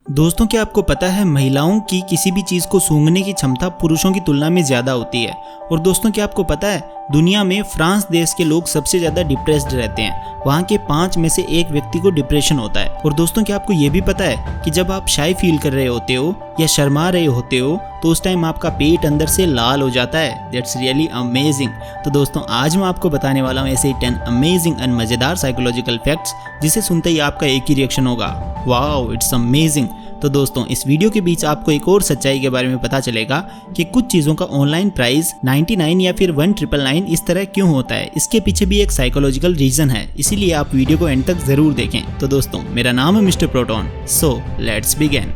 दोस्तों, क्या आपको पता है महिलाओं की किसी भी चीज़ को सूंघने की क्षमता पुरुषों की तुलना में ज़्यादा होती है। और दोस्तों, क्या आपको पता है दुनिया में फ्रांस देश के लोग सबसे ज़्यादा डिप्रेस्ड रहते हैं। वहाँ के 5 में से 1 व्यक्ति को डिप्रेशन होता है। और दोस्तों, क्या आपको ये भी पता है कि जब आप शाय फील कर रहे होते हो या शर्मा रहे होते हो तो उस टाइम आपका पेट अंदर से लाल हो जाता है। That's really amazing. तो दोस्तों, आज मैं आपको बताने वाला हूँ ऐसे ही 10 अमेजिंग एंड मज़ेदार साइकोलॉजिकल फैक्ट्स जिसे सुनते ही आपका एक ही रिएक्शन होगा, वाओ इट्स अमेजिंग। तो दोस्तों, इस वीडियो के बीच आपको एक और सच्चाई के बारे में पता चलेगा कि कुछ चीज़ों का ऑनलाइन प्राइस 99 या फिर 1999 इस तरह क्यों होता है। इसके पीछे भी एक साइकोलॉजिकल रीजन है, इसीलिए आप वीडियो को एंड तक जरूर देखें। तो दोस्तों, मेरा नाम है mister proton, so let's begin.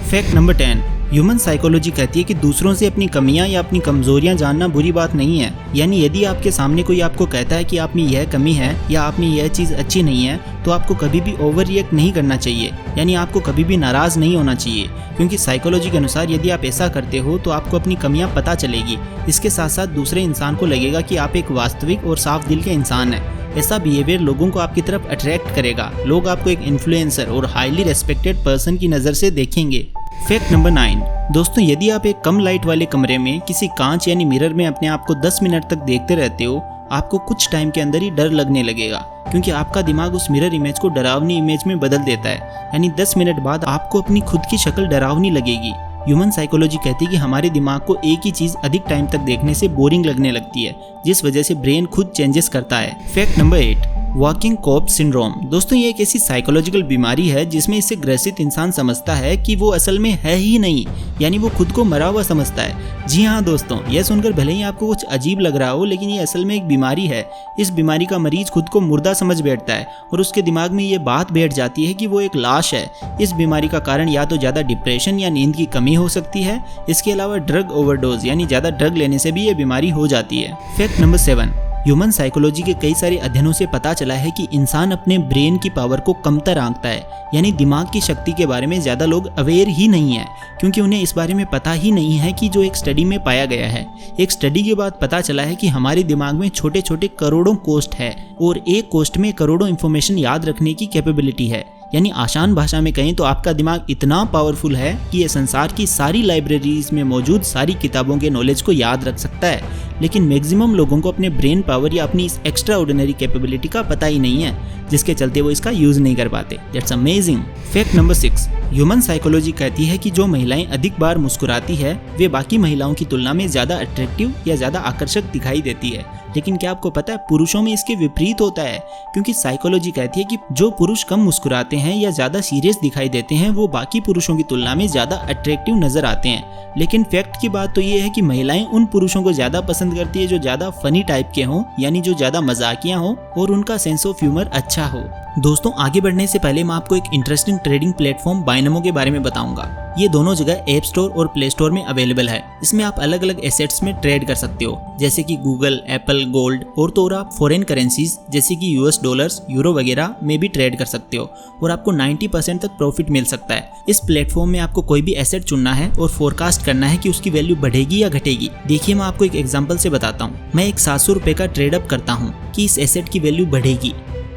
Fact number 10। Human psychology कहती है कि दूसरों से अपनी कमियां या अपनी कमजोरियां जानना बुरी बात नहीं है। यानी यदि आपके सामने कोई आपको कहता है कि आप में यह कमी है या आप में यह चीज़ अच्छी नहीं है, तो आपको कभी भी ओवर रिएक्ट नहीं करना चाहिए। यानी आपको कभी भी नाराज़ नहीं होना चाहिए, क्योंकि साइकोलॉजी के अनुसार यदि आप ऐसा करते हो तो आपको अपनी कमियां पता चलेगी। इसके साथ साथ दूसरे इंसान को लगेगा कि आप एक वास्तविक और साफ दिल के इंसान हैं। ऐसा बिहेवियर लोगों को आपकी तरफ अट्रैक्ट करेगा। लोग आपको एक इन्फ्लुएंसर और हाईली रेस्पेक्टेड पर्सन की नज़र से देखेंगे। Fact number 9। दोस्तों, यदि आप एक कम लाइट वाले कमरे में किसी कांच यानी मिरर में अपने आप को 10 मिनट तक देखते रहते हो, आपको कुछ टाइम के अंदर ही डर लगने लगेगा, क्योंकि आपका दिमाग उस मिरर इमेज को डरावनी इमेज में बदल देता है। यानी 10 मिनट बाद आपको अपनी खुद की शक्ल डरावनी लगेगी। ह्यूमन साइकोलॉजी कहती है कि हमारे दिमाग को एक ही चीज़ अधिक टाइम तक देखने से बोरिंग लगने लगती है, जिस वजह से ब्रेन खुद चेंजेस करता है। Fact number 8। Walking corps syndrome. दोस्तों, ये एक ऐसी साइकोलॉजिकल बीमारी है जिसमें इससे ग्रसित इंसान समझता है कि वो असल में है ही नहीं, यानी वो खुद को मरा हुआ समझता है। जी हाँ दोस्तों, यह सुनकर भले ही आपको कुछ अजीब लग रहा हो, लेकिन ये असल में एक बीमारी है। इस बीमारी का मरीज खुद को मुर्दा समझ बैठता है और उसके दिमाग में ये बात बैठ जाती है कि वो एक लाश है। इस बीमारी का कारण या तो ज़्यादा डिप्रेशन या नींद की कमी हो सकती है। इसके अलावा ड्रग ओवरडोज यानी ज़्यादा ड्रग लेने से भी ये बीमारी हो जाती है। Fact number 7। ह्यूमन साइकोलॉजी के कई सारे अध्ययनों से पता चला है कि इंसान अपने ब्रेन की पावर को कमतर आंकता है। यानी दिमाग की शक्ति के बारे में ज़्यादा लोग अवेयर ही नहीं है, क्योंकि उन्हें इस बारे में पता ही नहीं है कि जो एक स्टडी में पाया गया है। एक स्टडी के बाद पता चला है कि हमारे दिमाग में छोटे छोटे करोड़ों कोष्ठ है और एक कोष्ठ में करोड़ों इंफॉर्मेशन याद रखने की कैपेबिलिटी है। यानी आसान भाषा में कहें तो आपका दिमाग इतना पावरफुल है कि ये संसार की सारी लाइब्रेरीज में मौजूद सारी किताबों के नॉलेज को याद रख सकता है। लेकिन मैक्सिमम लोगों को अपने ब्रेन पावर या अपनी इस एक्स्ट्रा ऑर्डिनरी कैपेबिलिटी का पता ही नहीं है, जिसके चलते वो इसका यूज नहीं कर पाते। That's amazing. Fact number 6। Human psychology कहती है कि जो महिलाएं अधिक बार मुस्कुराती है वे बाकी महिलाओं की तुलना में ज़्यादा अट्रैक्टिव या ज़्यादा आकर्षक दिखाई देती है। लेकिन क्या आपको पता है पुरुषों में इसके विपरीत होता है, क्योंकि साइकोलॉजी कहती है कि जो पुरुष कम मुस्कुराते हैं या ज़्यादा सीरियस दिखाई देते हैं वो बाकी पुरुषों की तुलना में ज़्यादा अट्रैक्टिव नजर आते हैं। लेकिन फैक्ट की बात तो ये है कि महिलाएं उन पुरुषों को ज़्यादा पसंद करती है जो ज़्यादा फनी टाइप के हों, यानी जो ज़्यादा मजाकिया हों और उनका सेंस ऑफ ह्यूमर अच्छा हो। दोस्तों, आगे बढ़ने से पहले मैं आपको एक इंटरेस्टिंग ट्रेडिंग प्लेटफॉर्म बाइनमो के बारे में बताऊंगा। ये दोनों जगह ऐप स्टोर और प्ले स्टोर में अवेलेबल है। इसमें आप अलग अलग एसेट्स में ट्रेड कर सकते हो, जैसे कि गूगल, एप्पल, गोल्ड, और तो और आप फॉरेन करेंसीज जैसे कि US डॉलर्स, यूरो वगैरह में भी ट्रेड कर सकते हो और आपको 90% तक प्रॉफिट मिल सकता है। इस प्लेटफॉर्म में आपको कोई भी एसेट चुनना है और फोरकास्ट करना है कि उसकी वैल्यू बढ़ेगी या घटेगी। देखिए, मैं आपको एक एग्जाम्पल से बताता हूँ। मैं एक 700 रुपये का ट्रेडअप करता हूँ कि इस एसेट की वैल्यू बढ़ेगी,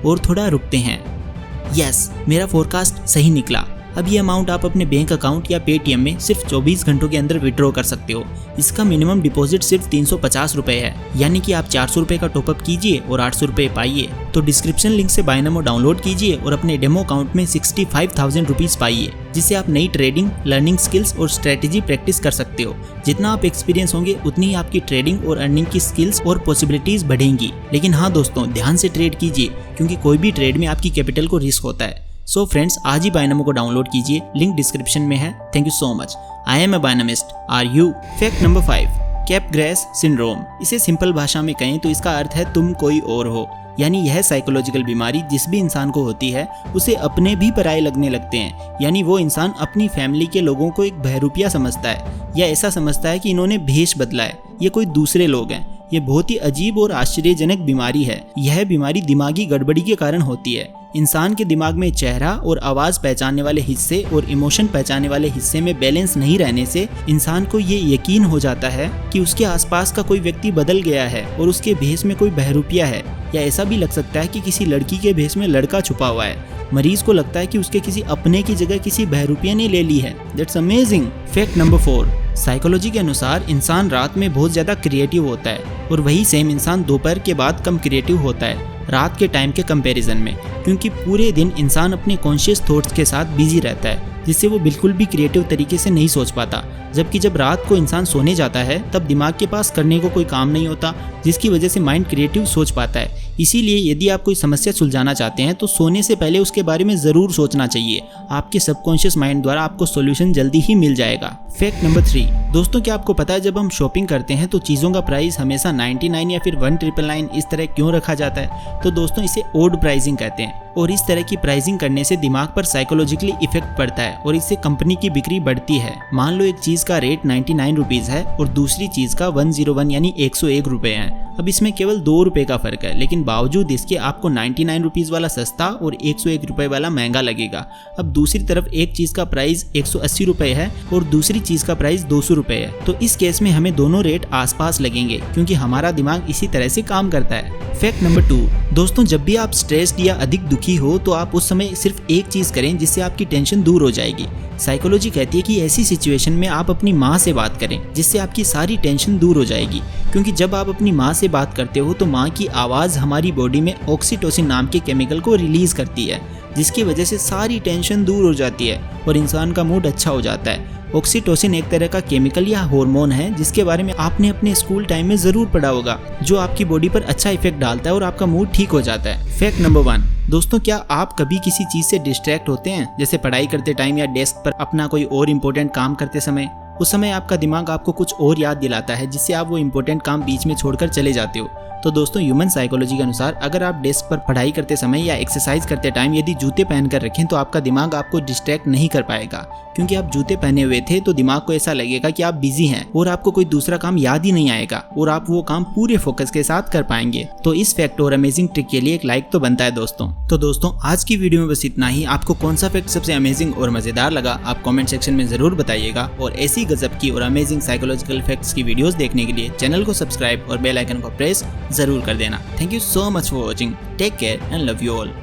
और थोड़ा रुकते हैं। यस, मेरा फोरकास्ट सही निकला। अब ये अमाउंट आप अपने बैंक अकाउंट या पेटीएम में सिर्फ 24 घंटों के अंदर विड्रॉ कर सकते हो। इसका मिनिमम डिपॉजिट सिर्फ 350 रुपये है, यानी कि आप 400 रुपये का टॉपअप कीजिए और 800 रुपये पाइए। तो डिस्क्रिप्शन लिंक से बाइनमो डाउनलोड कीजिए और अपने डेमो अकाउंट में 65,000 रुपीज़ पाइए, जिससे आप नई ट्रेडिंग, लर्निंग स्किल्स और स्ट्रेटेजी प्रैक्टिस कर सकते हो। जितना आप एक्सपीरियंस होंगे उतनी ही आपकी ट्रेडिंग और अर्निंग की स्किल्स और पॉसिबिलिटीज बढ़ेंगी। लेकिन हाँ दोस्तों, ध्यान से ट्रेड कीजिए, क्योंकि कोई भी ट्रेड में आपकी कैपिटल को रिस्क होता है। सो फ्रेंड्स, आज ही बाइनमो को डाउनलोड कीजिए, लिंक डिस्क्रिप्शन में है। Thank you so much. I am a binomist, are you? Fact number 5। Capgras syndrome. इसे सिंपल भाषा में कहें तो इसका अर्थ है तुम कोई और हो। यानी यह साइकोलॉजिकल बीमारी जिस भी इंसान को होती है उसे अपने भी पराये लगने लगते हैं। यानी वो इंसान अपनी फैमिली के लोगों को एक बहरूपिया समझता है या ऐसा समझता है कि इन्होंने भेष बदला है, ये कोई दूसरे लोग हैं। ये बहुत ही अजीब और आश्चर्यजनक बीमारी है। यह बीमारी दिमागी गड़बड़ी के कारण होती है। इंसान के दिमाग में चेहरा और आवाज पहचानने वाले हिस्से और इमोशन पहचानने वाले हिस्से में बैलेंस नहीं रहने से इंसान को ये यकीन हो जाता है कि उसके आसपास का कोई व्यक्ति बदल गया है और उसके भेष में कोई बहरूपिया है, या ऐसा भी लग सकता है कि किसी लड़की के भेष में लड़का छुपा हुआ है। मरीज को लगता है कि उसके किसी अपने की जगह किसी बहरूपिया ने ले ली है। That's amazing. Fact number 4, psychology के अनुसार इंसान रात में बहुत ज्यादा क्रिएटिव होता है और वही सेम इंसान दोपहर के बाद कम क्रिएटिव होता है रात के टाइम के कंपैरिजन में, क्योंकि पूरे दिन इंसान अपने कॉन्शियस थॉट्स के साथ बिजी रहता है जिससे वो बिल्कुल भी क्रिएटिव तरीके से नहीं सोच पाता। जबकि जब रात को इंसान सोने जाता है तब दिमाग के पास करने को कोई काम नहीं होता, जिसकी वजह से माइंड क्रिएटिव सोच पाता है। इसीलिए यदि आप कोई समस्या सुलझाना चाहते हैं तो सोने से पहले उसके बारे में ज़रूर सोचना चाहिए। आपके सबकॉन्शियस माइंड द्वारा आपको सॉल्यूशन जल्दी ही मिल जाएगा। फैक्ट नंबर 3, दोस्तों क्या आपको पता है जब हम शॉपिंग करते हैं तो चीज़ों का प्राइस हमेशा 99 या फिर 1999 इस तरह क्यों रखा जाता है? तो दोस्तों इसे ओड प्राइसिंग कहते हैं और इस तरह की प्राइसिंग करने से दिमाग पर साइकोलॉजिकली इफेक्ट पड़ता है और इससे कंपनी की बिक्री बढ़ती है। मान लो एक चीज़ का रेट 99 रुपीज़ है और दूसरी चीज़ का 101 यानी 101 रुपये है। अब इसमें केवल 2 रुपये का फर्क है, लेकिन बावजूद इसके आपको 99 रुपीज़ वाला सस्ता और 101 रुपये वाला महंगा लगेगा। अब दूसरी तरफ एक चीज़ का प्राइस 180 रुपये है और दूसरी चीज़ का प्राइस 200 रुपये है, तो इस केस में हमें दोनों रेट आसपास लगेंगे क्योंकि हमारा दिमाग इसी तरह से काम करता है। फैक्ट नंबर 2, दोस्तों जब भी आप स्ट्रेस्ड या अधिक दुखी हो तो आप उस समय सिर्फ एक चीज़ करें जिससे आपकी टेंशन दूर हो जाएगी। साइकोलॉजी कहती है कि ऐसी सिचुएशन में आप अपनी माँ से बात करें जिससे आपकी सारी टेंशन दूर हो जाएगी, क्योंकि जब आप अपनी माँ से बात करते हो तो माँ की आवाज़ हमारी बॉडी में ऑक्सीटोसिन नाम के केमिकल को रिलीज करती है, जिसकी वजह से सारी टेंशन दूर हो जाती है और इंसान का मूड अच्छा हो जाता है। ऑक्सीटोसिन एक तरह का केमिकल या हार्मोन है जिसके बारे में आपने अपने स्कूल टाइम में ज़रूर पढ़ा होगा, जो आपकी बॉडी पर अच्छा इफेक्ट डालता है और आपका मूड ठीक हो जाता है। फैक्ट नंबर 1, दोस्तों क्या आप कभी किसी चीज़ से डिस्ट्रैक्ट होते हैं, जैसे पढ़ाई करते टाइम या डेस्क पर अपना कोई और इम्पोर्टेंट काम करते समय? उस समय आपका दिमाग आपको कुछ और याद दिलाता है जिससे आप वो इम्पोर्टेंट काम बीच में छोड़कर चले जाते हो। तो दोस्तों ह्यूमन साइकोलॉजी के अनुसार अगर आप डेस्क पर पढ़ाई करते समय या एक्सरसाइज करते टाइम यदि जूते पहनकर रखें तो आपका दिमाग आपको डिस्ट्रैक्ट नहीं कर पाएगा, क्योंकि आप जूते पहने हुए थे तो दिमाग को ऐसा लगेगा कि आप बिजी हैं और आपको कोई दूसरा काम याद ही नहीं आएगा और आप वो काम पूरे फोकस के साथ कर पाएंगे। तो इस फैक्ट और अमेजिंग ट्रिक के लिए एक लाइक तो बनता है दोस्तों। तो दोस्तों आज की वीडियो में बस इतना ही। आपको कौन सा फैक्ट सबसे अमेजिंग और मजेदार लगा आप कमेंट सेक्शन में जरूर बताइएगा, और ऐसी गजब की और अमेजिंग साइकोलॉजिकल फैक्ट्स की वीडियोस देखने के लिए चैनल को सब्सक्राइब और बेल आइकन को प्रेस जरूर कर देना। Thank you so much for watching. Take care and love you all.